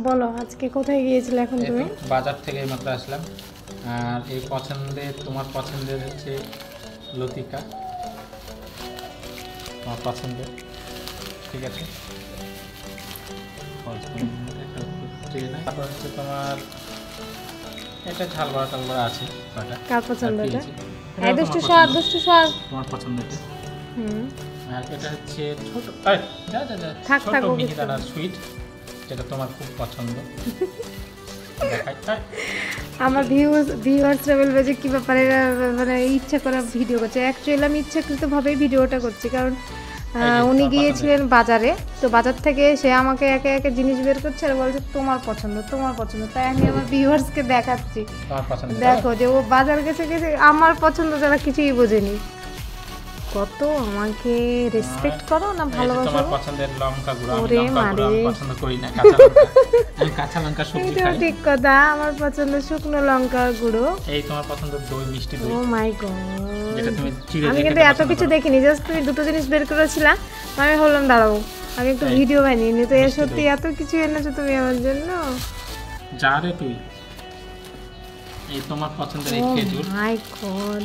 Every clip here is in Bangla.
বলো আজকে কোথায় গিয়েছিলে এখন তুমি? বাজার থেকে মাত্র আসলাম। আর এই তোমার পছন্দের হচ্ছে লতিকা, তোমার পছন্দের, ঠিক আছে। তারপর হচ্ছে তোমার এটা ঝাল বড়া টাল বড়া আছে। কার পছন্দ? এটা দুষ্টু স্যার, দুষ্টু স্যার তোমার পছন্দের। আর এটা হচ্ছে ছোট ছোট মিহিদানা সুইট, যেটা তোমার খুব পছন্দ। আমার ভিউয়ার্সরা বলবে যে কী ব্যাপারে মানে ইচ্ছা করে ভিডিও করছে। অ্যাকচুয়ালি আমি ইচ্ছাকৃতভাবেই ভিডিওটা করছি, কারণ উনি গিয়েছিলেন বাজারে, তো বাজার থেকে সে আমাকে একে একে জিনিস বের করছে আর বলছে তোমার পছন্দ তোমার পছন্দ। তাই আমি আমার ভিউয়ার্সকে দেখাচ্ছি, দেখো যে ও বাজার গেছে গেছে আমার পছন্দ তারা কিছুই বোঝেনি। কত আমাকে রেসপেক্ট করো না, ভালোবাসো। তোমার পছন্দের লঙ্কা গুঁড়ো, আমি লঙ্কা গুঁড়ো পছন্দ করি না, কাঁচা লঙ্কা। আমি কাঁচা লঙ্কা সবজি খাই। ঠিক কথা, আমার পছন্দ শুকনো লঙ্কা গুঁড়ো। এই তোমার পছন্দ দই, মিষ্টি দই। ও মাই গড, যেটা তুমি চিড়ে আমি কিন্তু এত কিছু দেখিনি, জাস্ট তুমি দুটো জিনিস বের করেছিলা, আমি ভাবলাম দাঁড়াও আমি একটু ভিডিও বানিয়ে নি। তো এর সত্যি এত কিছু এনেছো তুমি আমার জন্য? যা রে তুই। এই তোমার পছন্দের এই খেজুর। মাই গড,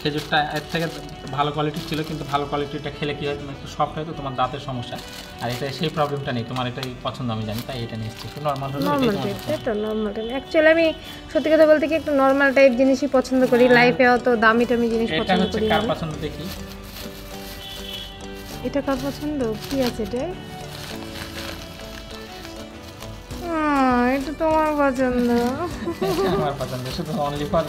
খেজুরটা এর থেকে ভালো কোয়ালিটির ছিল, কিন্তু ভালো কোয়ালিটিটা খেলে কি হয়, তোমার একটু সফট হয়, তো তোমার দাঁতের সমস্যা। আর এটা সেই প্রবলেমটা নেই, তোমার এটাই পছন্দ আমি জানি, তাই এটা নিয়ে এসেছি। একটু নর্মাল হলো, এটা নর্মাল টাইপ। অ্যাকচুয়ালি আমি সত্যি কথা বলতে কি একটু নর্মাল টাইপ জিনিসই পছন্দ করি, লাইফে অত দামি টামি জিনিস পছন্দ করি না। কার পছন্দ দেখি? এটা কার পছন্দ? কি আছে এটা? এটা তোমার পছন্দ। আমার পছন্দ শুধু অনলি ফর।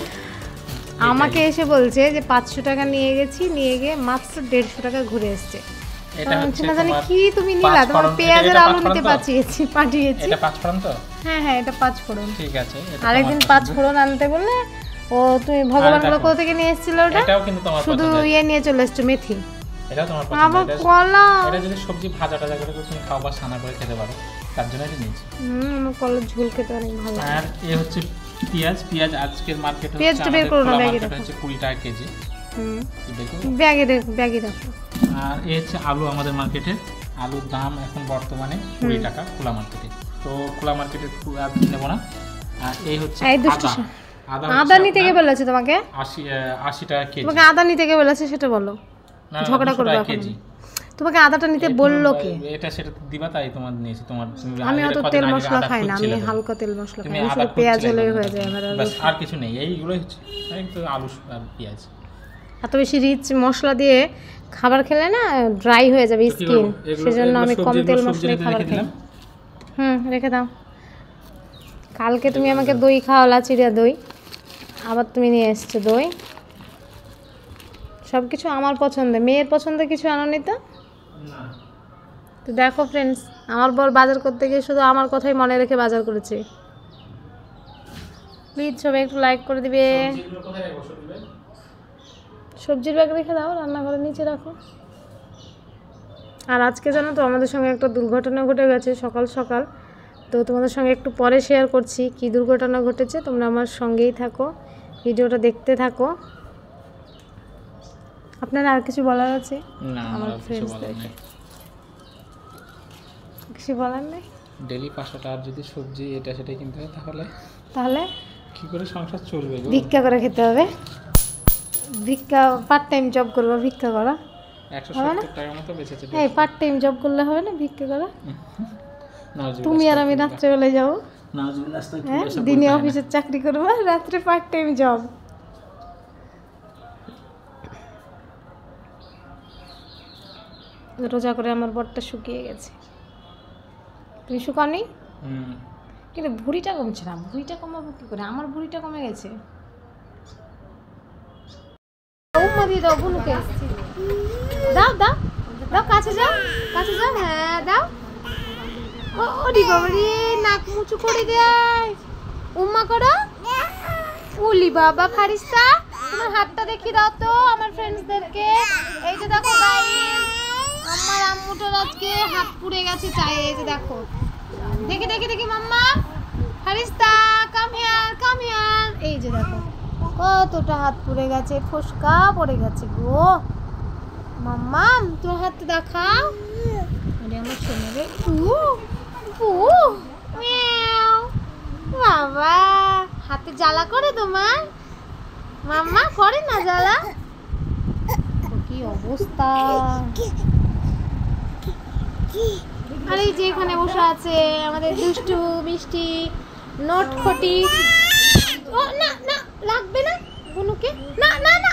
আমাকে এসে বলছে যে 500 টাকা নিয়ে গেছি, নিয়ে গিয়ে মাত্র 150 টাকা ঘুরে এসছে। এটা হচ্ছে না জানি কি তুমি নিলা, তোমার পেঁয়াজের আলু নিতে পাঠিয়েছি। এটা 5 ফোড়ন তো? হ্যাঁ এটা 5 ফোড়ন। ঠিক আছে। আরেকদিন 5 ফোড়ন আনতে বললে ও তুমি ভগবান বলে কোথা থেকে নিয়ে এসেছিল ওটা? এটাও কিন্তু তোমার পছন্দ। শুধু নিয়ে চলে এসছো মেথি। এটাও তোমার পছন্দ। আবার কলা। এটা যদি সবজি ভাজা টাজা করে তুমি খাও বা সানা করে খেতে পারো, তার জন্য এটা নিয়েছি। আমার কলার ঝোল খেতে অনেক ভালো লাগে। আর এই হচ্ছে পেঁয়াজ আজকের মার্কেটে পেঁয়াজটা বের করো না, ব্যাগে রাখো। হচ্ছে 20 টাকা কেজি। ব্যাগে রাখো। আর এই হচ্ছে আলু, আমাদের মার্কেটে আলুর দাম এখন বর্তমানে 20 টাকা খোলা মার্কেটে। তো খোলা মার্কেটে আর নেব না। আর এই হচ্ছে আদা নিতে কে বলেছে তোমাকে? 80 টাকা কেজি। তোমাকে আদা নিতে কে বলেছে সেটা বলো, ঝগড়া করবে কেজি। তোমাকে আদাটা নিতে বললো কে? এটা সেটা দিবা, তাই তোমার নিয়েছি। আমি অত তেল মশলা খাই না, আমি হালকা তেল মশলা খাই, আমি শুধু পেঁয়াজ হলেই হয়ে যায় আমার। আর কিছু নেই, এইগুলোই হচ্ছে একটু আলু আর পেঁয়াজ। এত বেশি রিচ মশলা দিয়ে খাবার খেলে না ড্রাই হয়ে যাবে স্কিন, সেজন্য আমি কম তেল মশলায় খাবার খাই। রেখে দাও। কালকে তুমি আমাকে দই খাওয়ালা, চিড়া দই, আবার তুমি নিয়ে এসছো দই। সব কিছু আমার পছন্দের, মেয়ের পছন্দের কিছু আনোনি তো? তো দেখো ফ্রেন্ডস, আমার বর বাজার করতে গিয়ে শুধু আমার কথাই মনে রেখে বাজার করেছে। প্লিজ সবাই একটু লাইক করে দিবে। সবজির ব্যাগ রেখে দাও, রান্নাঘরের নিচে রাখো। আর আজকে জানো তো আমাদের সঙ্গে একটা দুর্ঘটনা ঘটে গেছে সকাল সকাল। তো তোমাদের সঙ্গে একটু পরে শেয়ার করছি কি দুর্ঘটনা ঘটেছে। তোমরা আমার সঙ্গেই থাকো, ভিডিওটা দেখতে থাকো। আপনারা আর কিছু বলার আছে? না, আমার ফ্রেন্ডসদেরকে কিছু বলার নেই। ডেলি 500 টাকার যদি সবজি এটা সেটা কিনতে হয়, তাহলে কি করে সংসার চলবে? ভিক্ষা করে খেতে হবে। ভিক্ষা, পার্ট টাইম জব করবো, ভিক্ষা করা 170 টাকার মতো বেঁচেছে। এই পার্ট টাইম জব করলে হবে না, ভিক্ষা করা? তুমি আর আমি রাত্রেবেলায় যাবো, দিনে অফিসের চাকরি করবো, রাত্রে পার্ট টাইম জব। রোজা করে আমার বরটা শুকিয়ে গেছে। তুমি শুকাওনি? কিন্তু ভুঁড়িটা কমছে না। ভুঁড়িটা কমাবো কি করে? আমার ভুঁড়িটা কমে গেছে। দাও বুনুকে, দাও দাও দাও, কাছে যাও, কাছে যাও। হ্যাঁ দাও। ওরে বাবা রে, নাক মুচু করে দেয়। উম্মা করো। উলি বাবা ফারিস্তা, তোমার হাতটা দেখিয়ে দাও তো আমার ফ্রেন্ডসদেরকে। এই যে দেখো গাইস, আমার আম্মুটার আজকে হাত পুড়ে গেছে, তাই এই যে দেখো। দেখি দেখি দেখি মাম্মা, ফারিস্তা কাম হিয়ার। এই যে দেখো কতটা হাত পুড়ে গেছে, ফোসকা পড়ে গেছে গো। মাম্মা তোমার হাতটা দেখাও। আরে আমার সোনা রে, জ্বালা করে তোমার? মাম্মা করে না জ্বালা? কি অবস্থা! আর এই যে এখানে বসে আছে আমাদের দুষ্টু মিষ্টি নটখটি। ও না না, লাগবে না বুনুকে। না না না,